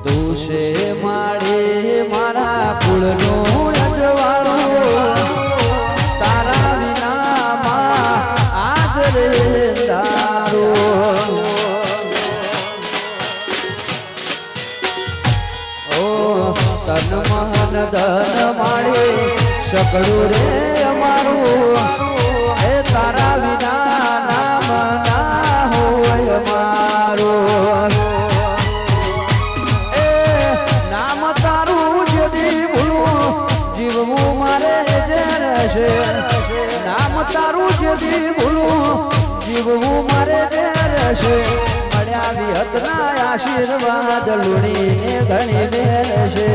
તું છે માડે મારા કુળનો અજવાળો તારા વિનામાં આજ રે તારો ઓ તન મન ધન માડે સકળું રે અમારું એ તારા વિના નામ ના હોય મારું એ નામ તારું જદી ભૂલું જીવવું મારે ઝેર છે નામ તારું જદી ભૂલું જીવવું મારે ઝેર છે મળ્યા વિહતના આશીર્વાદ લુણીને ઘણી બેર છે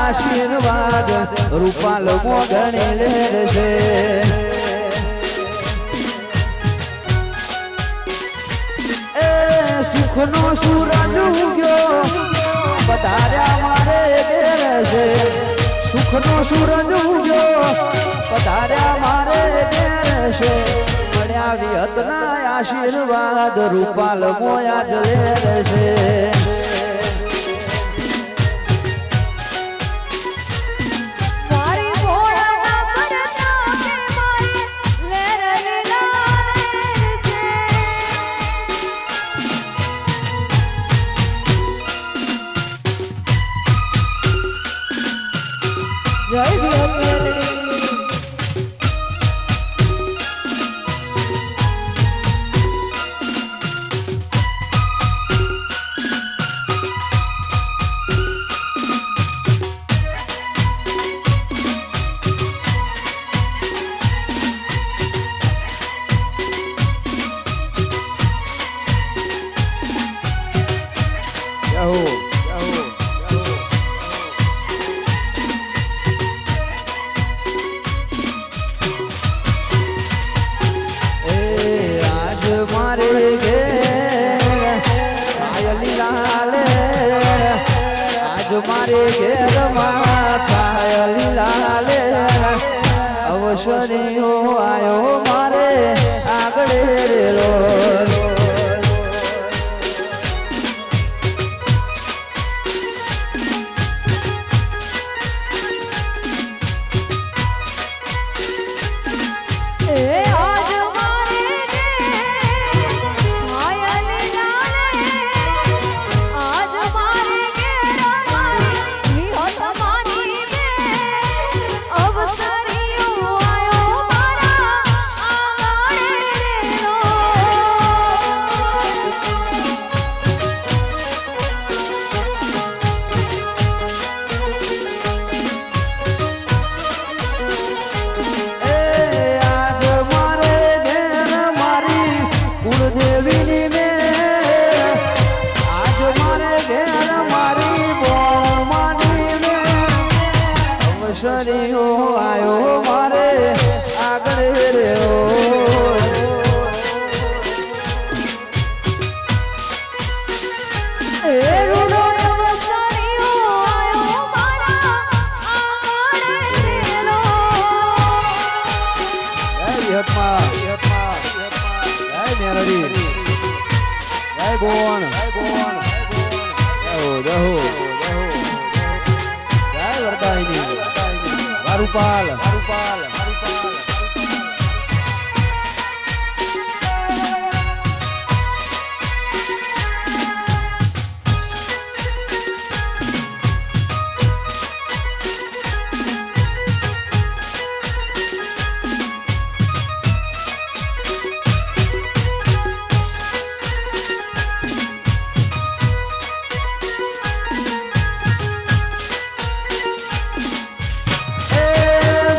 આશીર્વાદ રૂપાલ મોગણી લેર છે એ સુખનો સૂરજ ઉગ્યો પધાર્યા મારે ઘેર છે સુખનો સૂરજ ઉગ્યો પધાર્યા મારે ઘેર છે મળ્યા વિહતના આશીર્વાદ રૂપાલ મોયા જ લેર છે જય મારે ઘેર થાય લીલાલે અવસરીઓ આયો મારે આગળ રેલો અવસરીઓ આયો મારે આગળ રેલો જય બોણ જય વરદાયની રૂપાલ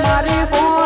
મારી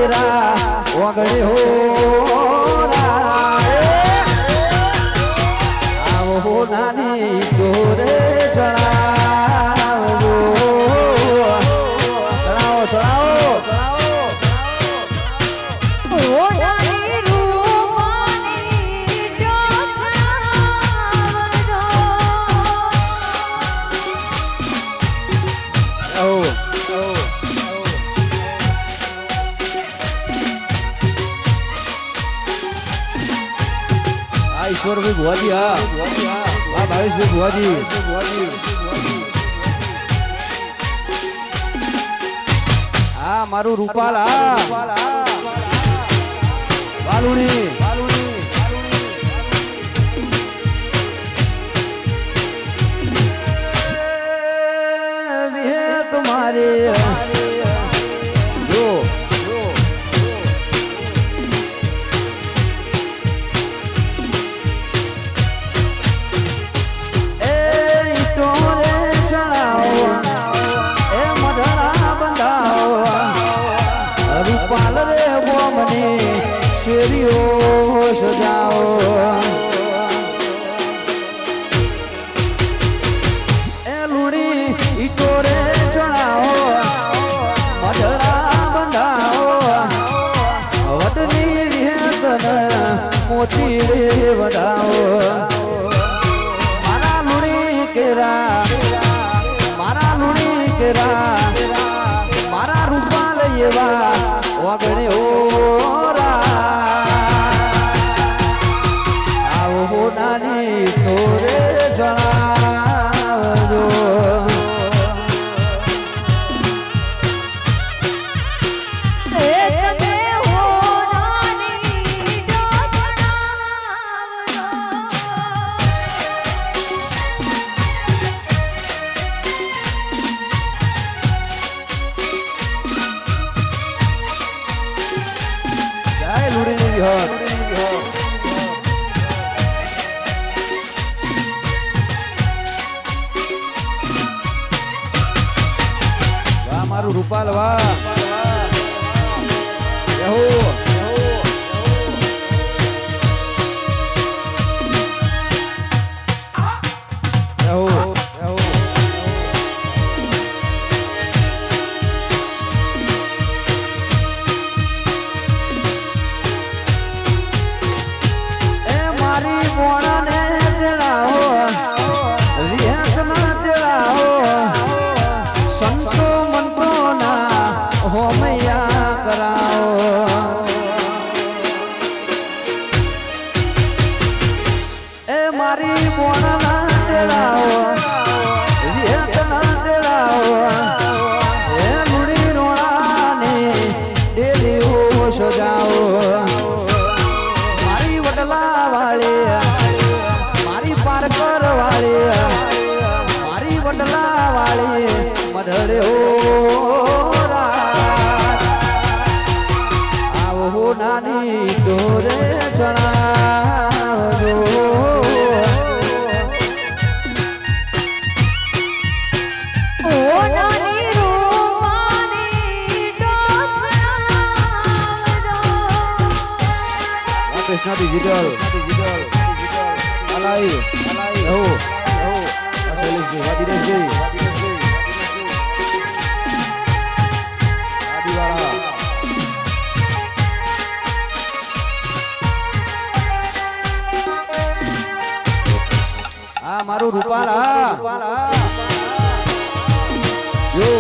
કેરા ઓગળે હો આવો નાની ચોરે ચડાવો ચડાવો ચડાવો ઈશ્વરભાઈ ભુવાજી હા ભાવેશભાઈ ભુવાજી હા મારું રૂપાલ હા બાલુણી તમારે જો શેરીઓ સજાઓ એ લુણી ઈટો રે ચણાવો મઢડા બંધાવો વટની વિહેતન મોતી રે વધાવો મારા લુણી કેરા મારા રૂપાલ એવા વગણે ઓ નાની તોરે જણાવજો જય લુડીની વિહત મારું રૂપાલ વાહ મારી મોણાને તેડાવો રિયાસના તેડાવો સંતો હોમૈયા કરાવો એ મારી મોણના તેડાવો રિયાસના તેડાવો એ લુડી રોણાને ડેલીઓ સજાવો મારી વડલા વાળી મારી પારકર વાળી મારી વડલા વાળી મઢડે હો આવો નાની ડોરે ચણાવજો કૃષ્ણ ડિજિટલ અલાઈ હો શૈલેષજી વાદિરેશજી આદિવાળા આ મારું રૂપાલ હા જો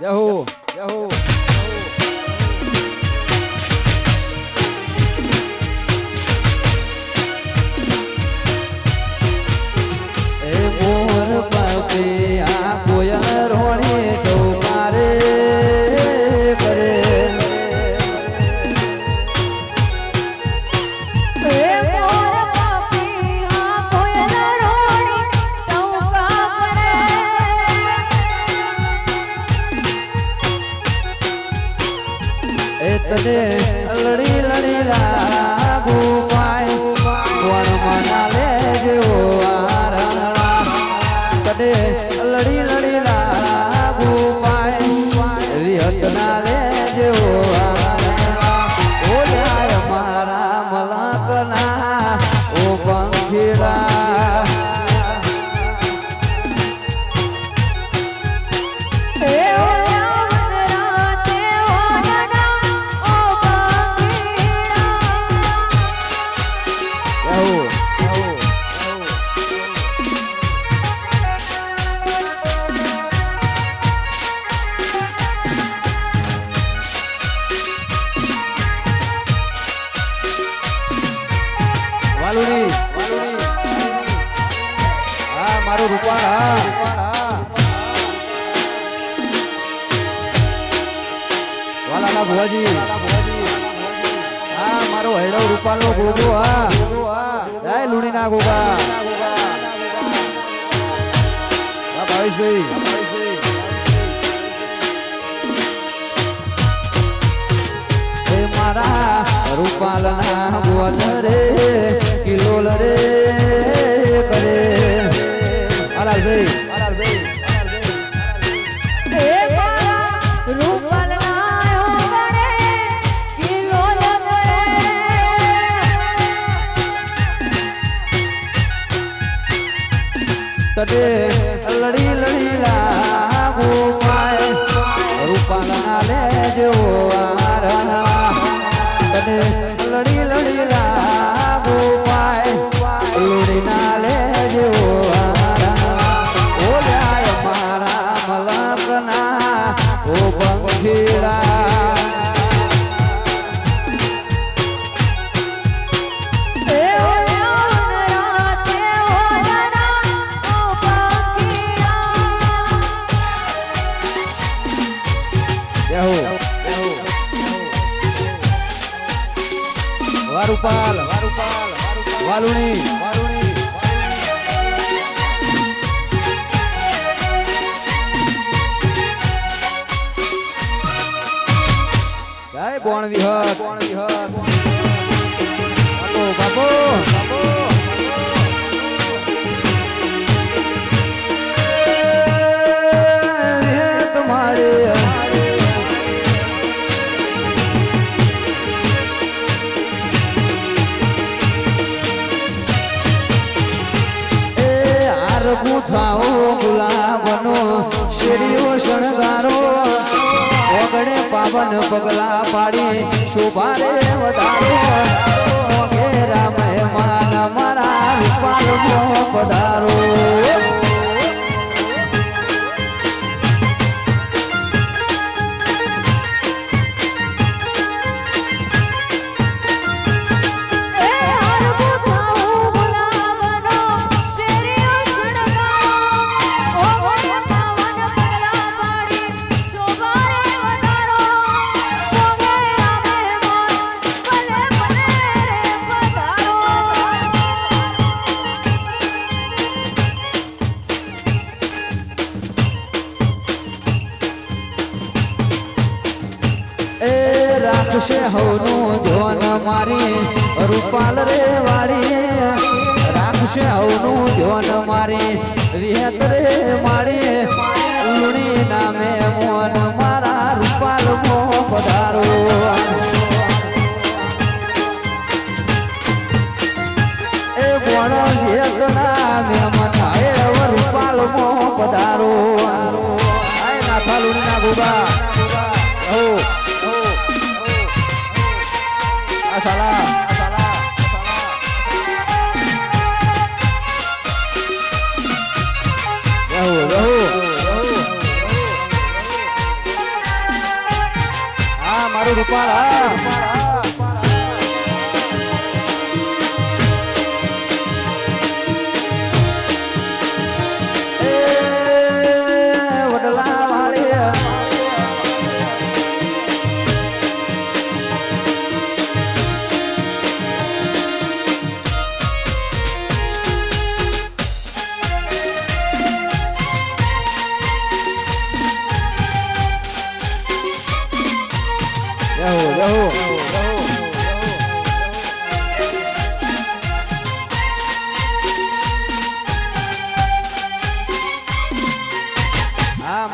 યહો યહો એ મોર બાપે આ કોયલ રોણી ડોકારે કરે તને લડી લડી લાગુ પાય કોણ મના લેજો આ રંગણા તને લડી લડી લાગુ પાય વિહત ના લેજો આ રંગણા ઓ જાય મારા મલકના ઓ પંખીડા વાલુડી હા મારું રૂપાળા વાલાલા ભુવાજી હા મારો હેડો રૂપાળો ગોગો હા જય લુણીના ગોગા હા ભાવેશભાઈ મારા રૂપાલના બોલ રે કિલોલ રે કરે અલાલભાઈ તને લડી લડી લાગુ પાય રૂપાલના લેજો તને લડી લડી લાગુ પાય લડી ના લેજો ઓ જાય મારા મલકના ઓ પંખીડા વારુપાલ વાલુણી જય બોણ વિહત બાપો તમારે ગુથાઓ ગુલાબનો શેરીઓ શણગારો ઓગણે પાવન પગલા પાડી શોભારે વધારો ઘેરા મહેમાન મારા રૂપાલનો પધારો રાખશે હવનું ધ્યાન મારી રૂપાલ રે વાળી રાખશે હવનું ધ્યાન મારી વિહત રે મારી લુણી નામે મોન મારા રૂપાલ મો પધારો એ બોણો વિહત નામે મનાય રૂપાલ મો પધારો આય નાથા લુણી ના ગોબા ઓ salah મારું રૂપાળા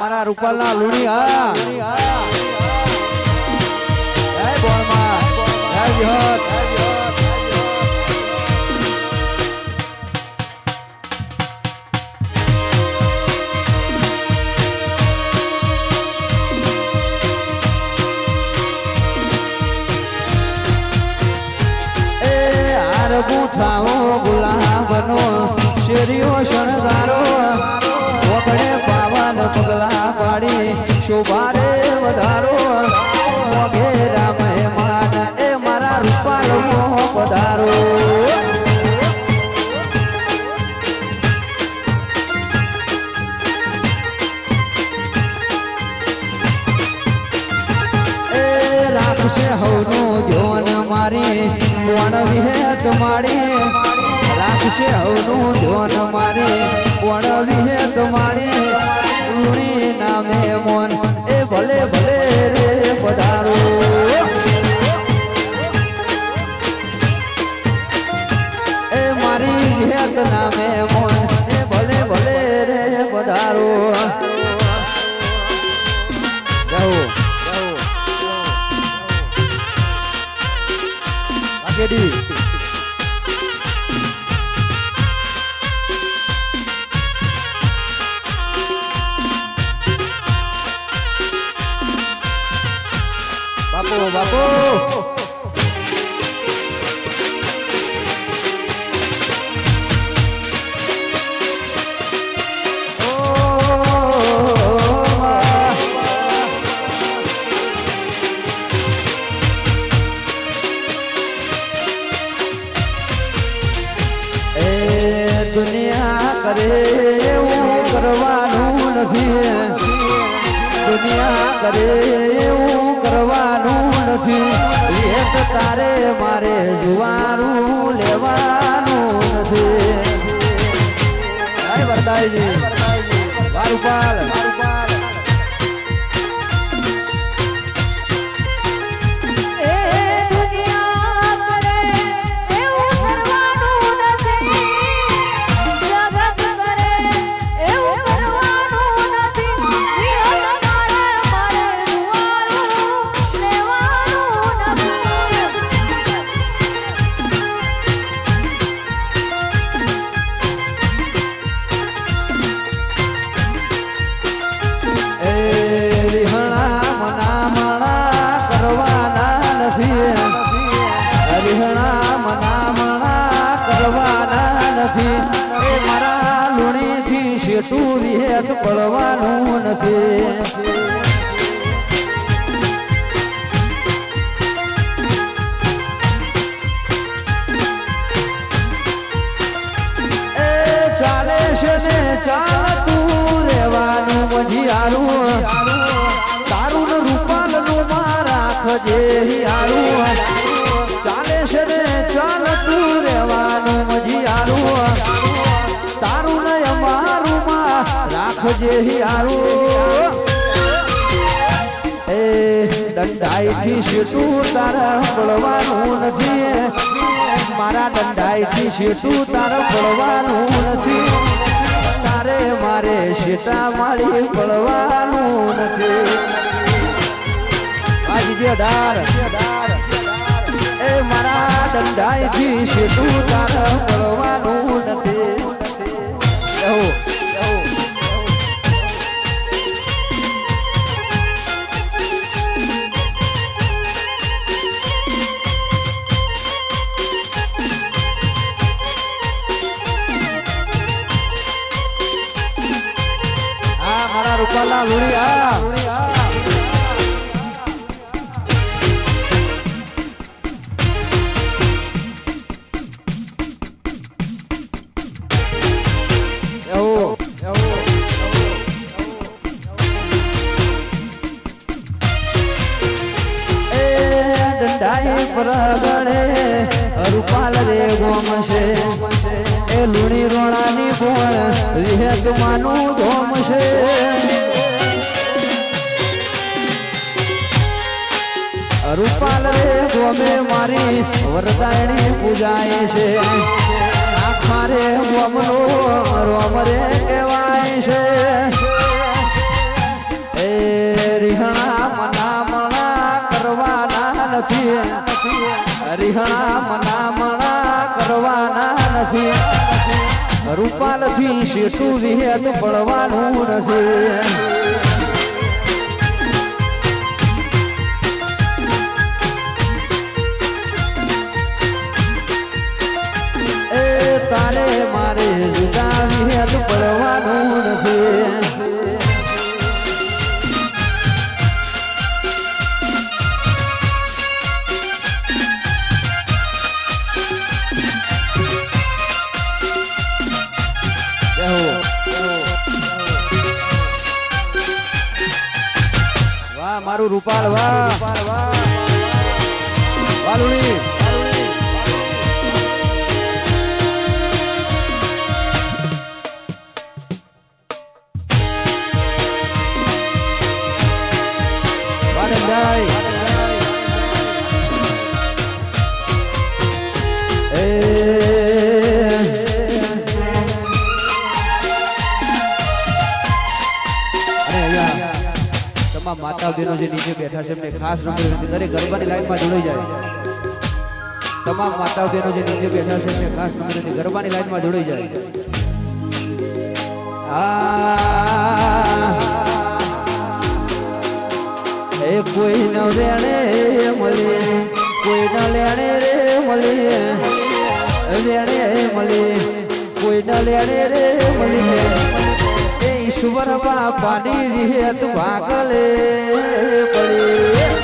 મારા રૂપાલના લુણી હા જય બોલમાં જય વિહત ગુઠાઓ ગુલાબનો શેરીઓ શણગારો વગડે પાવન પગલા પાડી શોભારે વધારો મોગે રામ માન એ મારા રૂપાલો પધારો એ રાખશે હવનું ધ્યોન મારી કોણ વિહેત મારી રાખશે હવનું ધ્યોન મારી કોણ વિહેત મારી લુણી નામે મોન એ ભલે ભલે રે પધારો એ મારી વિહેત નામે મોન એ ભલે ભલે રે પધારો કેડી બાપુ બાપુ દુનિયા કરે એવું કરવાનું નથી દુનિયા કરે એવું કરવાનું નથી એક તારે મારે જુવારું લેવાનું નથી વરદાયજી વારુપાલ મારા લુણી થી શેઠું વિહેત પડવાનું નથી એ ચાલે છે ને ચાલતું રેવાનું મજીયારું તારું ને રૂપાલ નું રાખજે હિયારું ચાલે છે ને ચાલતું રેવાનું મજીયારું તારું ને અમારું માં રાખજે હિયારું એ દંડાઈ થી શેઠું તારા પડવાનું નથી મારા દંડાઈ થી શેઠું તારા પડવાનું નથી તારે મારે શેઠા મારી પડવાનું નથી આજે ડાર એ મારા દંડાઈ થી શેઠું તારા પડવાનું નથી રૂપાલા લુણિયા રગડે રૂપાલ રે ગોમશે એ લુણી રોણાની બોણ વિહેત માનું ધોમશે રૂપાલ રે ગોમે મારી વરદાયણી પૂજાય છે આખા રે ગોમનો રોમ રે કહેવાય છે એ રિહણા મનામણા કરવાના નથી રિહણા મનામણા કરવાના નથી રૂપાલથી શેઠું વિહેત પડવાનું નથી તારે મારે જુદા વિહેત પડવાનું નથી વાહ મારું રૂપાલ વાહ વાલુણી માતા બહેનો જે નીચે બેઠા છે એમને ખાસ નમ્ર દરેક ગરબાની લાઈનમાં જોડાઈ જાય તમામ માતા બહેનો જે નીચે બેઠા છે એમને ખાસ નમ્ર ગરબાની લાઈનમાં જોડાઈ જાય એ કોઈ ન વેણે મળે કોઈ ન લેણે રે મળે વેણે મળે કોઈ ન લેણે રે મળે ઈશ્વર બાપાની વિહેત ભાગલે પડી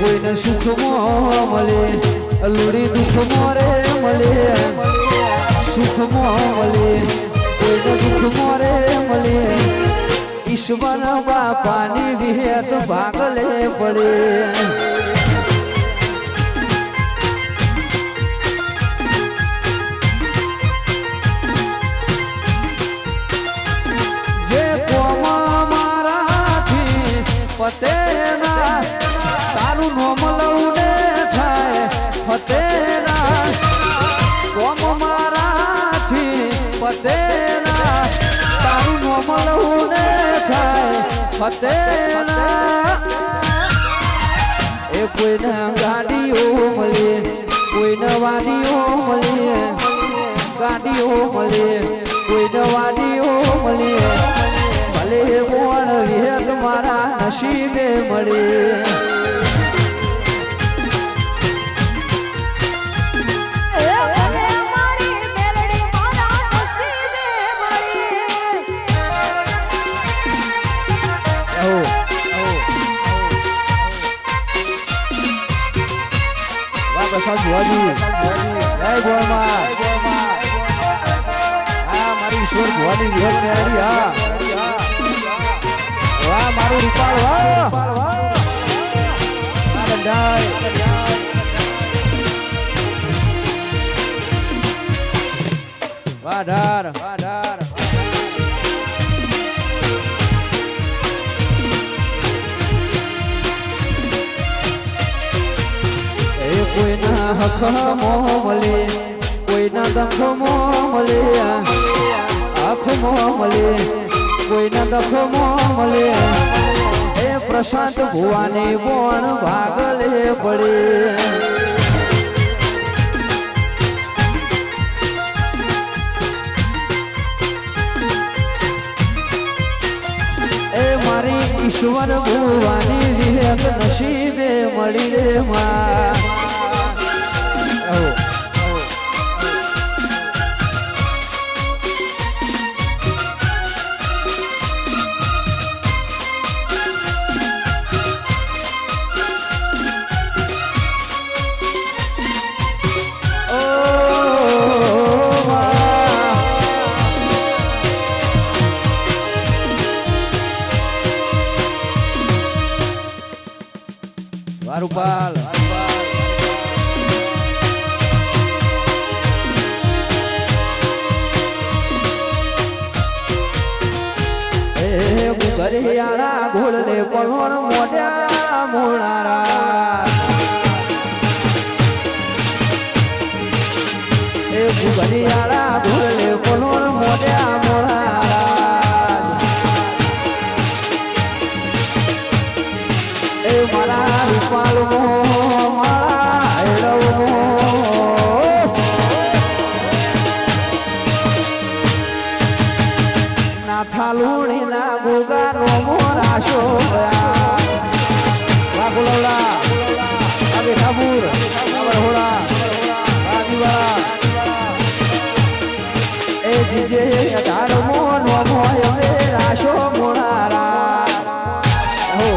કોઈને સુખમાં મળે લુડી દુઃખમાં રે મળે સુખમાં મળે કોઈને દુઃખમાં રે મળે ઈશ્વર બાપાની વિહેત ભાગલે પડે જે કોમ મારાથી પતેના તારું નોમ લઉને થાય ફતેરા કોમ મારાથી ફતેરા તારું નોમ લઉને થાય ફતેરા એ કોઈને ગાડીઓ મળે કોઈને વાડીઓ મળે ગાડીઓ મળે કોઈને વાડીઓ મળે ભલે મોણ વિહેત મારા નસીબે મળે પ્રસાદ ભુવાજી જય ગોળમાં હા મારી ઈશ્વર ભુવાની વિહત મેળી હા વાહ મારું રૂપાળ વાહ વાઢાર વાઢાર કોઈના હખમો મળે કોઈના દખમો મળે આખમો મળે કોઈના દખમો મળે એ પ્રશાંત ભુવાની બોણ ભાગલે પડે ઈશ્વર ભુવાની વિહત નસીબે મળી રે માં વારુપાલ ઘરિયાળા ઘોડલે પલોણ મોઢ્યા મોણારા એ ઘરિયાળા ઘોડલે પલોણ મોઢ્યા મોણારા એ મારા રૂપાલ મારા હેડવ થાલુણી ના ગોગાનો મોરાશો વાગોલા આગે ઠાબુર આવરહોડા આદિવાળા એ જીજે તારમો નો મોય મે રાશો મોરારા હો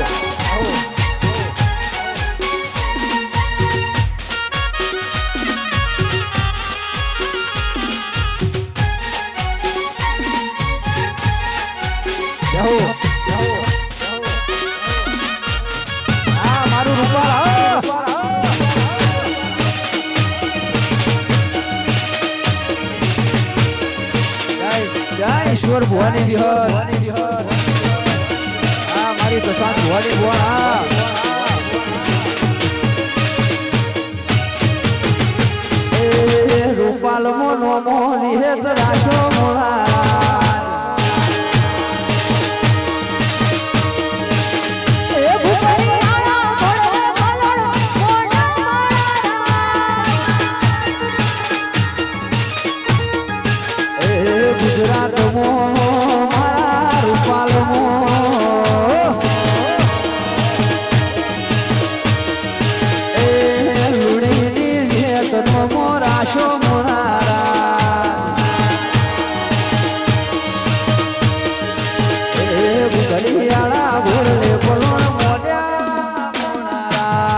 મારું રૂપાલ જય ઈશ્વર ભુવાની વિહર મારી પ્રશાંત ભુવાની ભુવાન રૂપાલ મોનો મોરી હેત રાશો મોળા ગુજરાત મો મારા રૂપાલ મો એ લુણીની હેત નો મોરાશો મોરારા એ ઘડિયાળા ભોરલે પલોણ મોઢ્યા મોરારા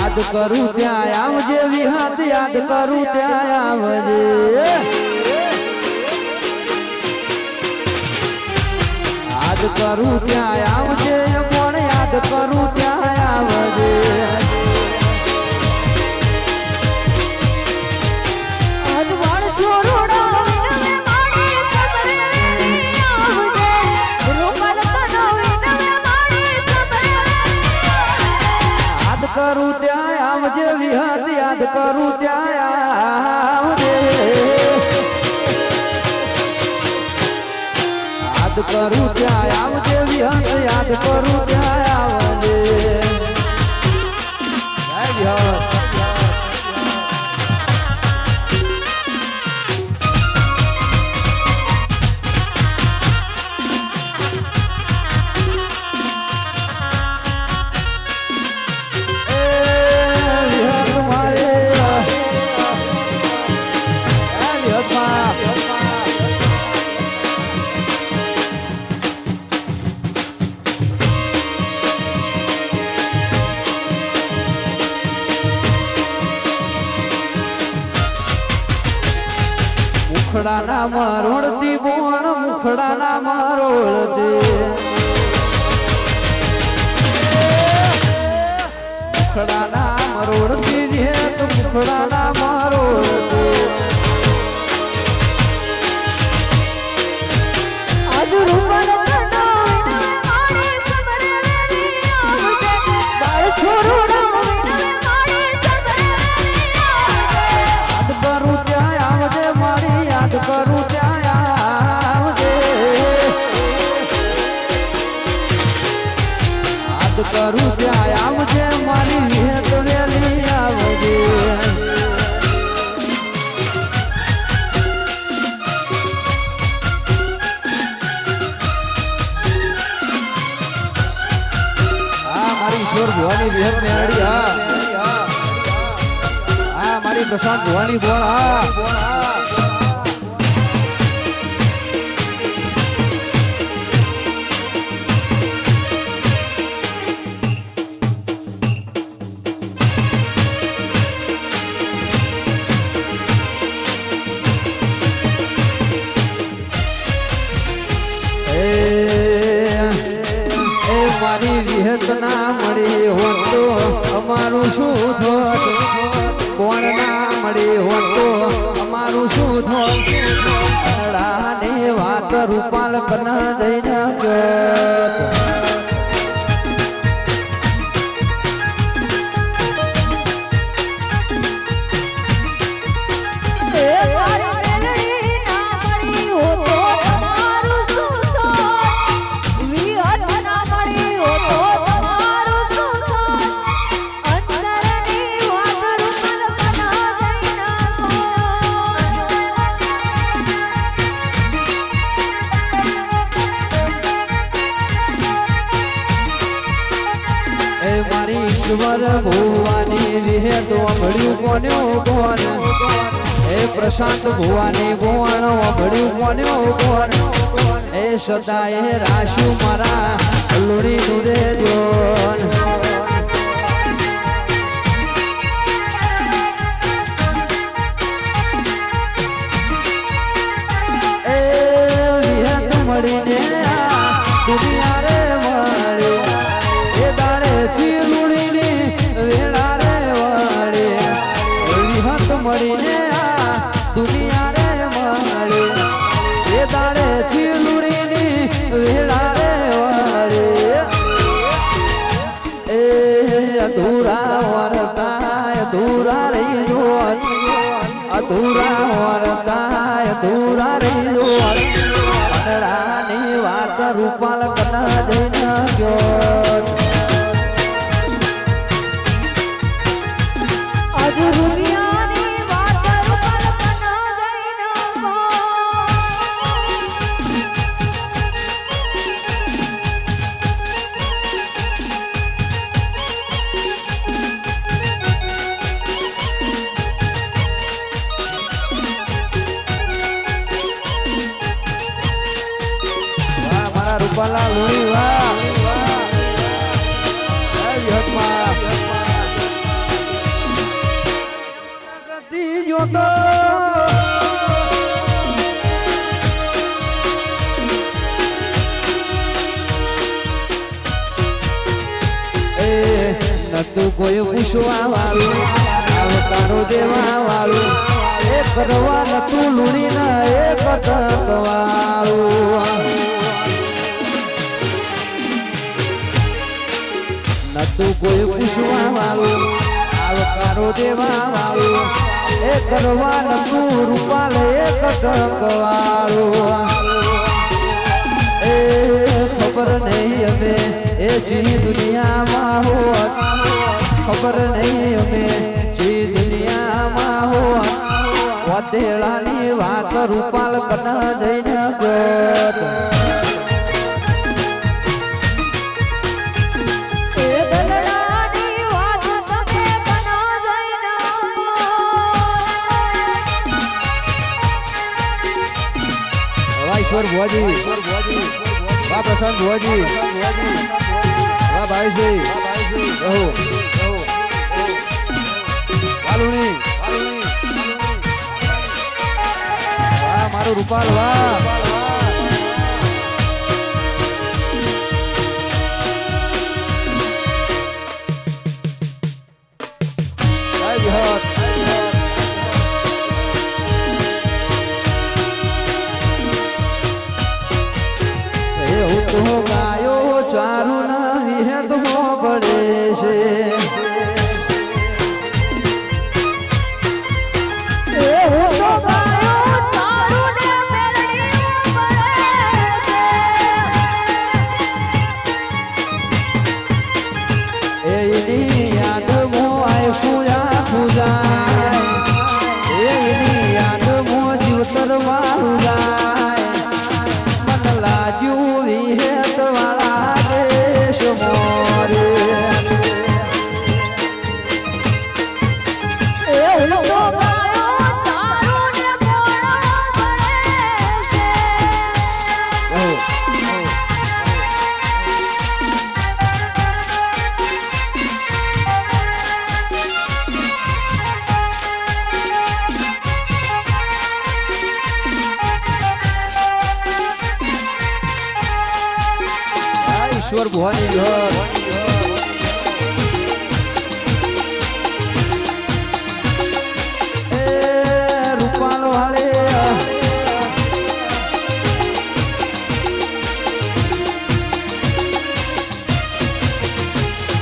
યાદ કરું ત્યાં આવજે વિહાત યાદ કરું ત્યાં આવજે યાદ કરું ત્યાં આવજે પણ યાદ કરું ત્યાં આવજે કરું ત્યાં આવજે વિહત યાદ કરું ત્યાં આવજે યાદ કરું ત્યાં આવજે વિહત યાદ કરું ત્યાં આવજે જય વિહત મુખડા ના મરોડતી બોણ મુખડા ના મરોડતી મુખડા ના મરોડતી મુખડા ના યાદ કરું ત્યાં આવજે મારી વિહત વેલી આવજે ઈશ્વર ભુવાની વિહત મેરડી હા મારી પ્રશાંત ભુવાની બોણ હા મારી વિહત ના મળી હોત તો અમારું શું થોત કોણ ના મળી હોત તો અમારું શું થોત ને વાત રૂપાલ કના દઈને ઈશ્વર ભુવાની વિહત અભળ્યું કોન્યો કોણ એ પ્રશાંત ભુવાની બોણ અભળ્યું કોન્યો કોણ એ સદાય રાશુ મારા લુણી નું દેજો એ વિહત મળીને દુનિયા રે મળી એ દાડે થી મળીને આ દુનિયા રે મળે એ દાડે થી લુડીની વેળા રે વળે એ અધૂરા રહી જો અધૂરા રહી જો ની વાત રૂપાલ કના જઈને ગયો આજ દુનિયા રૂપાલા લોણી વાહ નતું કોઈ પૂછવા વાળું આવતારો દેવા વાળું એ કરવા નતું લુણી ના એ કટક વાળું નતું કોઈ પૂછવા વાળું આવકારો દેવા વાળું એ કરવા નતું રૂપાલ એ કટક વાળું એ ખબર નહીં અમે એ જી દુનિયામાં હોત ખબર નહીં અમે જી દુનિયામાં હોત વતેળાની વાત રૂપાલ કના જઈને ગત ईश्वर भुआजी वाह प्रशांत भुआजी वाह भाई भाई रहो वालुणी वाह मारो रूपाल वाह તો ગાયો ચારું ના વિહત હો પડે છે એ હું તો ગાયો ચારું ને મેરડી પડે છે ભવાની ઘર એ રૂપાલો હાલે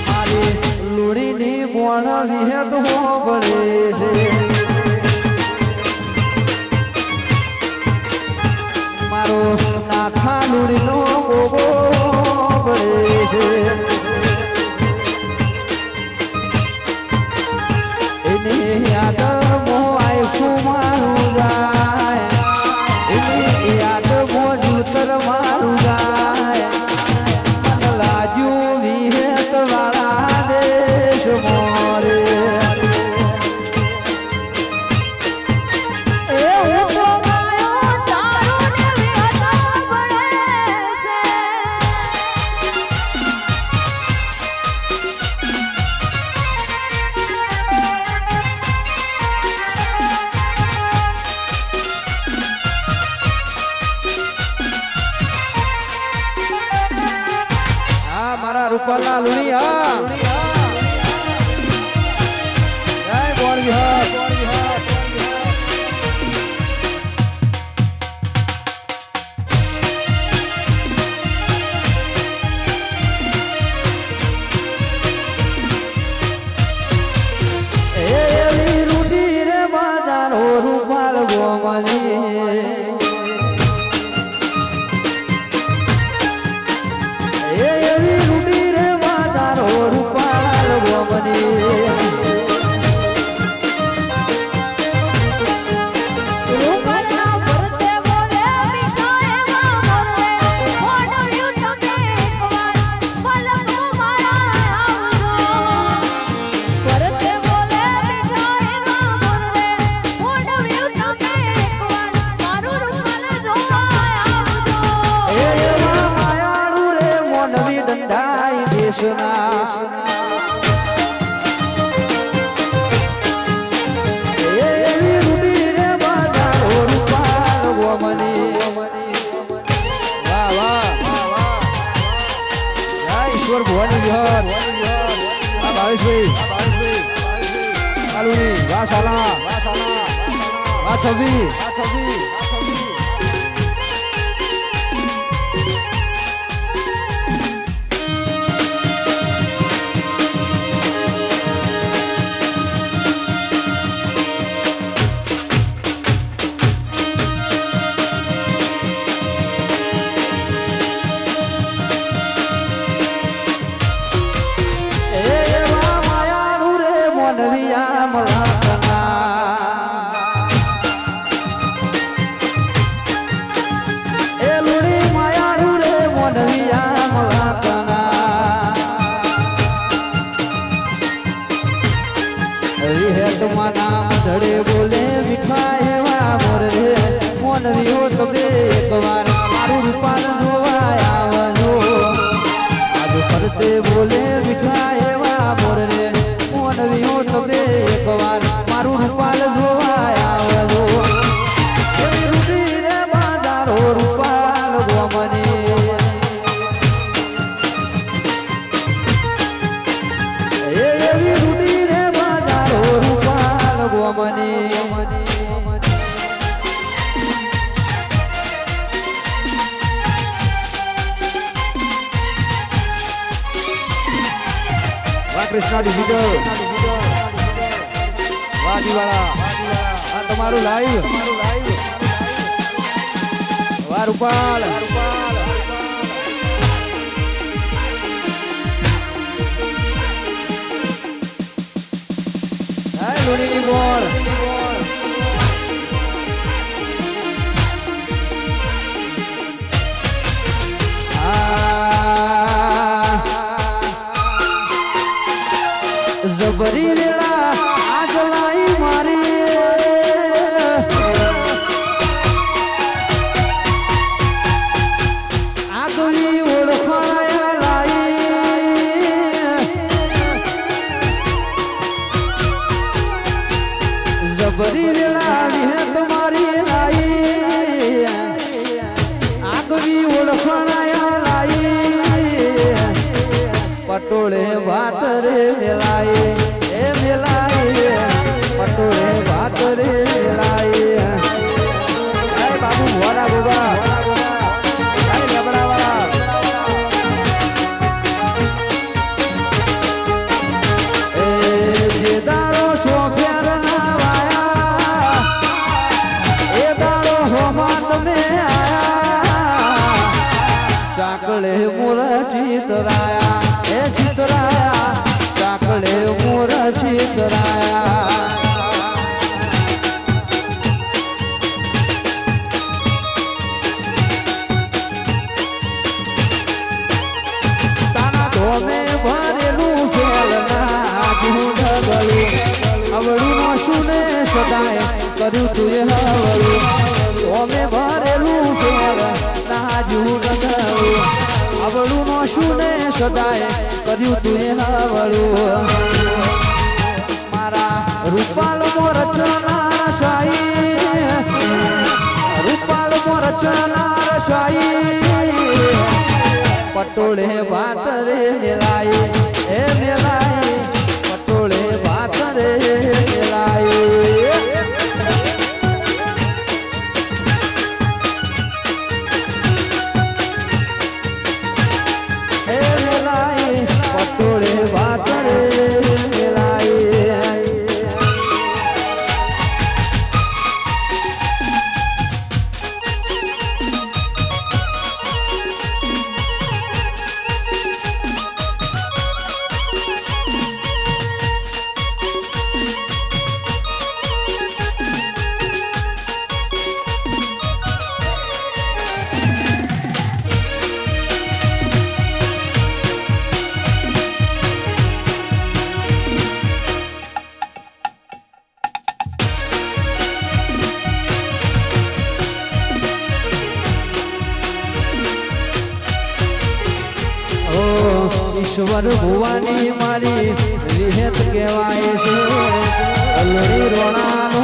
મારી લોડીની બોણ વિહેત પડે છે મારો નાખા લોડીનો ગોગો પડે છે એની યાદ મો આયખું મારું જાય એની યાદ મો જૂતર મારું જાય મને લાજ્યું વિહેત વાળા દેશ મોરે રૂપાલા લુણિયા જય બોલ વિહાર એવી રૂડી રે બાજારો રૂપાલ ગોમની એવી રૂડી રે બાજારો રૂપાલ ગોમની એવી રૂડી રે બાજારો રૂપાલ ગોમની વાહ વાહ જય ઈશ્વર ભવાની વિહાર આ ભાવેશભાઈ કાલુની વાહ સાલા વાહ છબી ધડે બોલે મીઠા એવા મોરે મોનવી હો તમે એકવાર મારું રૂપાલ જોવા આવજો આજ ફરતે બોલે મીઠા એવા મોરે મોનવી હો તમે એકવાર મારું રૂપાલ જોવા આવજો એવી રૂડી રે બાજારો રૂપાલ ગોમની એવી રૂડી રે બાજારો રૂપાલ ગોમની કૃષ્ણા ડિજિટલ વાદીવાળા આ તમારું લાઈવ વાહ રૂપાલ હાય લોણીની બોલ જબરી વેળા આજ લાઈ મારી આગલી ઓળખાયા લાઈ જબરી વેળા વિહત મારી લાઈ આગલી ઓળખાયા લાઈ પટોળે વાત રે મેલાય એ મેલાય પટોળે વાત રે મેલાય બાબુ ભોળા બાબા ચાકળે મોર ચિતરાયા એ ચિતરાયા ચાકળે મોર ચિતરાયા તાના ધોમે ભરેલું ખેલના ઢૂંઢગલું અવળું નો સુને સદાય કર્યું તુએ હવળું ધોમે ભરેલું ખેલ ના ઢૂંઢગલું અવળું નો સુને સદાય કર્યું તુએ હવળું મારા રૂપાલ મોર ચના છાઈ રૂપાલ મોર ચના છાઈ પટોળે વાત રે મેલાય એ મેલાય પટોળે વાત રે મેલાય એ મેલાય પટોળે વાત રે મેલાય ઈશ્વર ભુવાની મારી વિહેત કહેવાય છે અલડી રોણાનો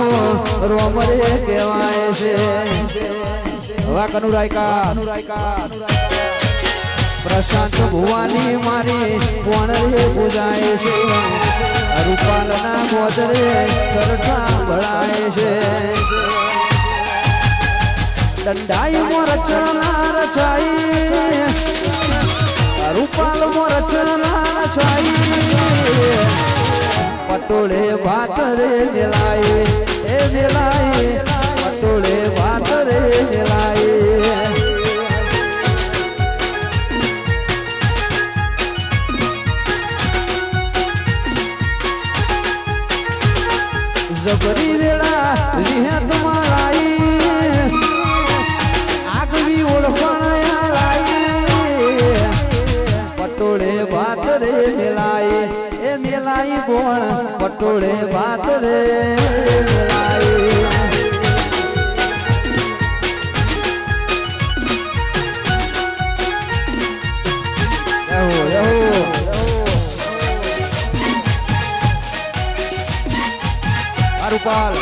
રોમરે કહેવાય છે હવા કનુરાયકા પ્રશાંત ભુવાની મારી કોણરે પૂજાય છે રૂપાલના ગોદરે ચરચા ભળાય છે દંડાઈ મોર ચણા રચાઈ રૂપાલ મોર ચના છાઈ પટોળે વાત રે મેલાય એ મેલાય પટોળે વાત રે મેલાય જબરી વેળા લિહત મારાઈ આગવી ઓળખણ લાઈ પટોળે વાત રે મેલાય એ મેલાય બોણ પટોળે વાત રે મેલાય રૂપાલ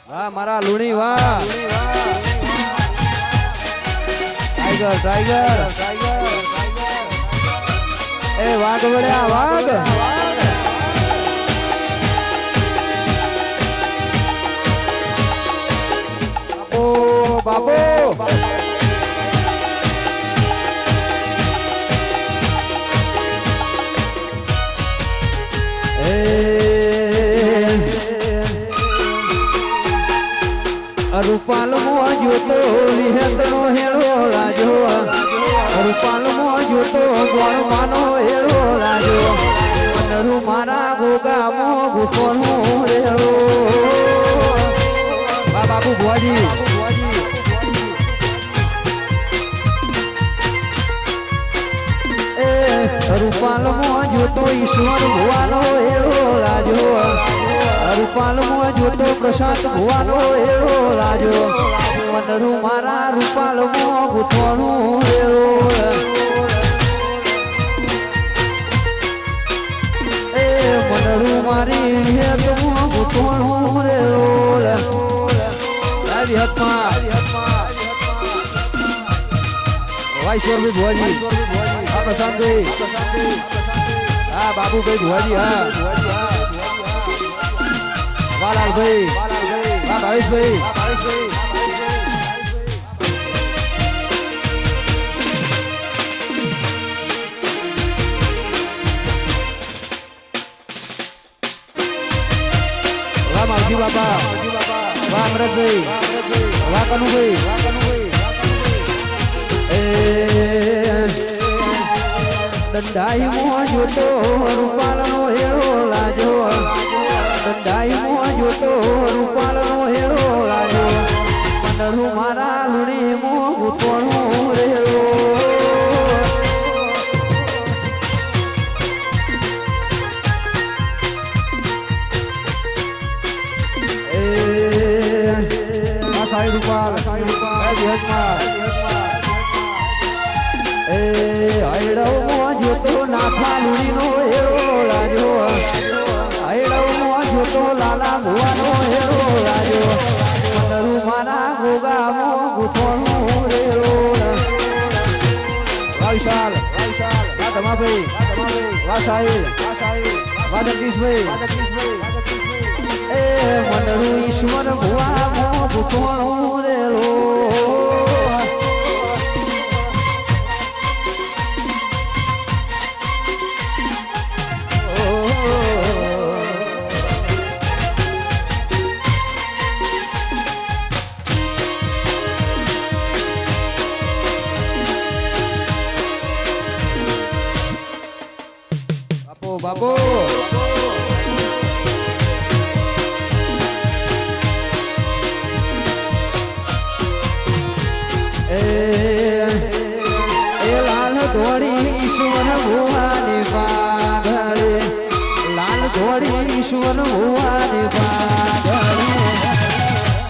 વાહ મારા લુણી વાહ ટાઈગર એ વાઘ વળ્યા વાઘ ઓ બાબો રૂપાલ મોજો તો વિહતનો હેળો રાજો રૂપાલ મોજો તો ગોળ માનો હેળો રાજો અનરું મારા ગોગા મો ગુસોનું હેળો બાબુ ભુવાજી રૂપાલ મોજો તો ઈશ્વર ભુવાનો હેળો રાજો રૂપાલ મોજો તો પ્રશાંત ભુવાનો હેળો રાજો મનડું મારા રૂપાલ મો ગુથવાનું હેળો એ મનડું મારી હેત મો ગુથવાનું હેળો આવી હાથમાં વાઈશ્વર ભુવાજી આપણે પ્રશાંતભાઈ હા બાબુભાઈ ભુવાજી હા વાલાલભાઈ હા ભાવેશભાઈ વાહ માવજી બાપા વાહ અમરતભાઈ વાહ કનુભાઈ દંડાઈ મોં જોતો રૂપાલનો હેળો લાજો દંડાઈ મોં જોતો રૂપાલનો હેળો લાજો મંડળું મારા લુણી મોં ગુથોણું રેળો સાઈ રૂપાલ આયડવ મોં જોતો નાથા લુણીનો હેરો લાજો આયડવ મોં જોતો લાલા ભુવાનો હેરો લાજો મંડળું મારા ગોગા મોં ગુથોણું રેરો વાહ વિશાલ વાહ ધમાભાઈ વાહ સાહિલ વાહ જગદીશભાઈ મંડળું ઈશ્વર ભુવા મોં ગુથોણું રેરો બાપો એ લાલ ધોળી ઈશ્વર ભુવાની પાઘરે લાલ ધોળી ઈશ્વર ભુવાની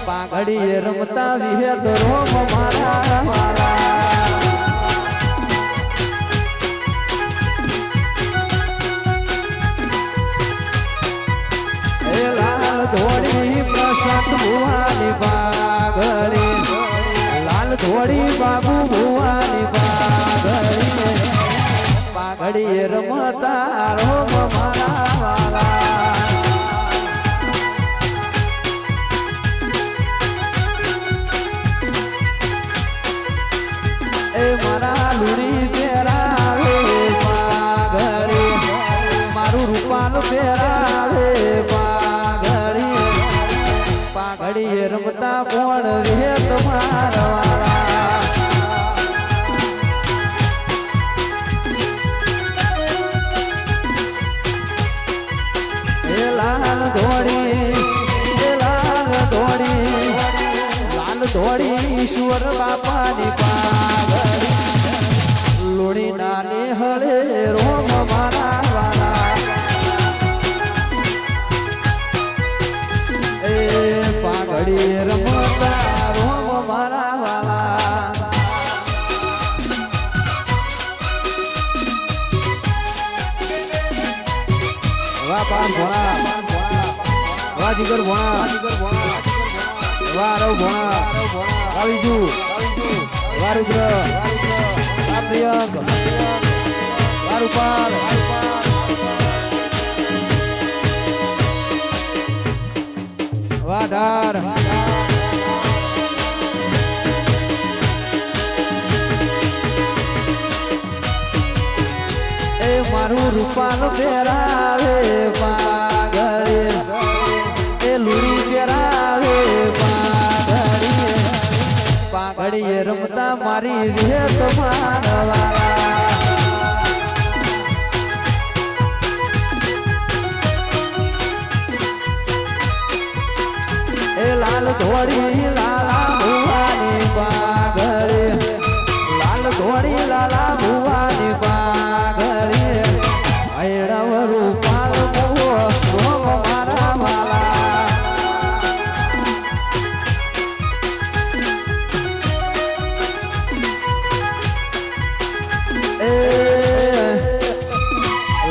પાઘડી રમતા વિહેત રોમ મારા મારા ધોળી પ્રશાંત ભુવાની પાઘડી લાલ ધોળી બાબુ ભુવાની પાઘડી રમતા રોમ મારા વાલા એ મારા લુણી પહેરાવે પાઘડી મારું રૂપાલ પહેરાવે પાઘડી રમતા કોણ રે તમારા વાલા એ લાલ ધોળી ઈશ્વર બાપાની પાઘડી લોણી નાની હળે રોમ મારા વાલા પાઘડી રમતા રોમ મારા વાલા વાહ પાન ભોણા વાહ જીગર ભોણા વાહ રવ ભોણા વાહ વિજુ વાહ રુદ્ર વાહ પ્રિયંક વાહ રૂપાલ વાઢાર એ મારું રૂપાલ પહેરાવે પાઘડી એ લુણી પહેરાવે પાઘડી રમતા મારી રે તમારા વાલા લાલ ધોળી લાલા ભુવાની પાઘડી લાલ ધોળી લાલા ભુવાની પાઘડી આયડવ રૂપાલ ભુવો રોમ મારા વાલા એ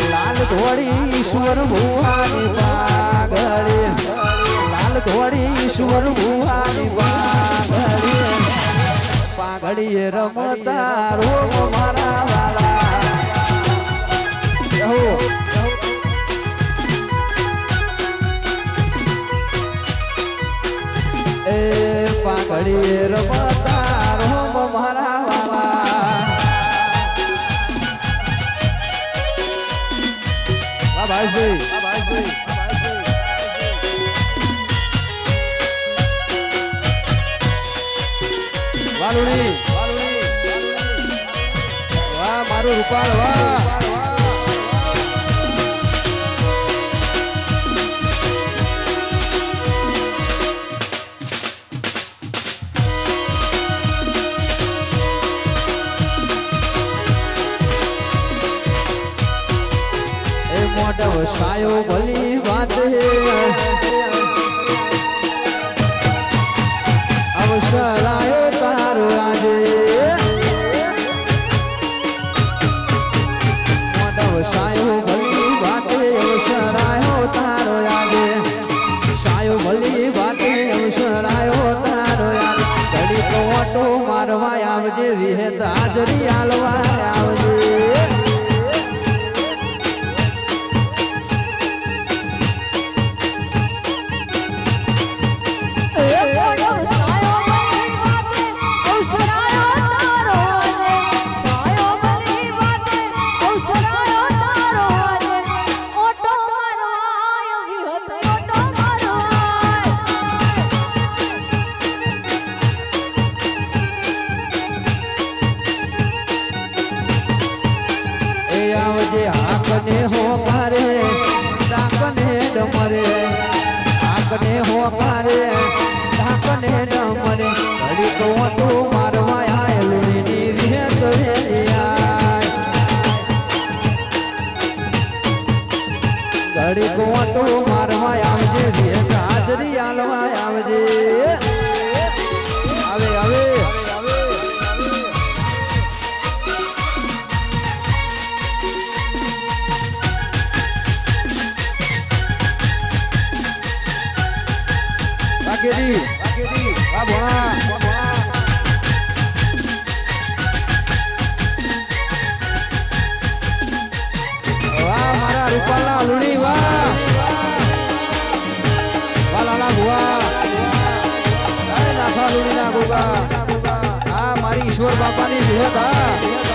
લાલ ધોળી ઈશ્વર ભુવાની પાઘડી ધોળી ઈશ્વર ભુવાની પાઘડી રમતા રોમ મારા વાલા પડી રમતા રોમ મારા વાલા વાહ ભાઈ વાલુડી વાહ મારું રૂપાલ વાહ મોઢવ સાયો ભલી વાત અવસર આયો તારો આજે મોઢવ સાયો ભલી વાત અવસર આયો તારો આજે સાયો ભલી વાત અવસર આયો તારો આજે ઘડી તો ઓટો મારવા આવજે વિહેત હાજરી આલવા આવજે આકને હો કારે ડાકને ડમરે આકને હો કારે ડાકને ડમરે ઘડી તો ઓટો મારવા આયેલું ની વિહેત ઘડી તો ઓટો મારવા આવજે વિહેત હાજરી આલવા આવજે આવે આવે Rakedi, ah bola, wah mara rupala luni wah, wah lala buah, nasa luni na guga, ah mari Ishwar Bapa ni lihat ah.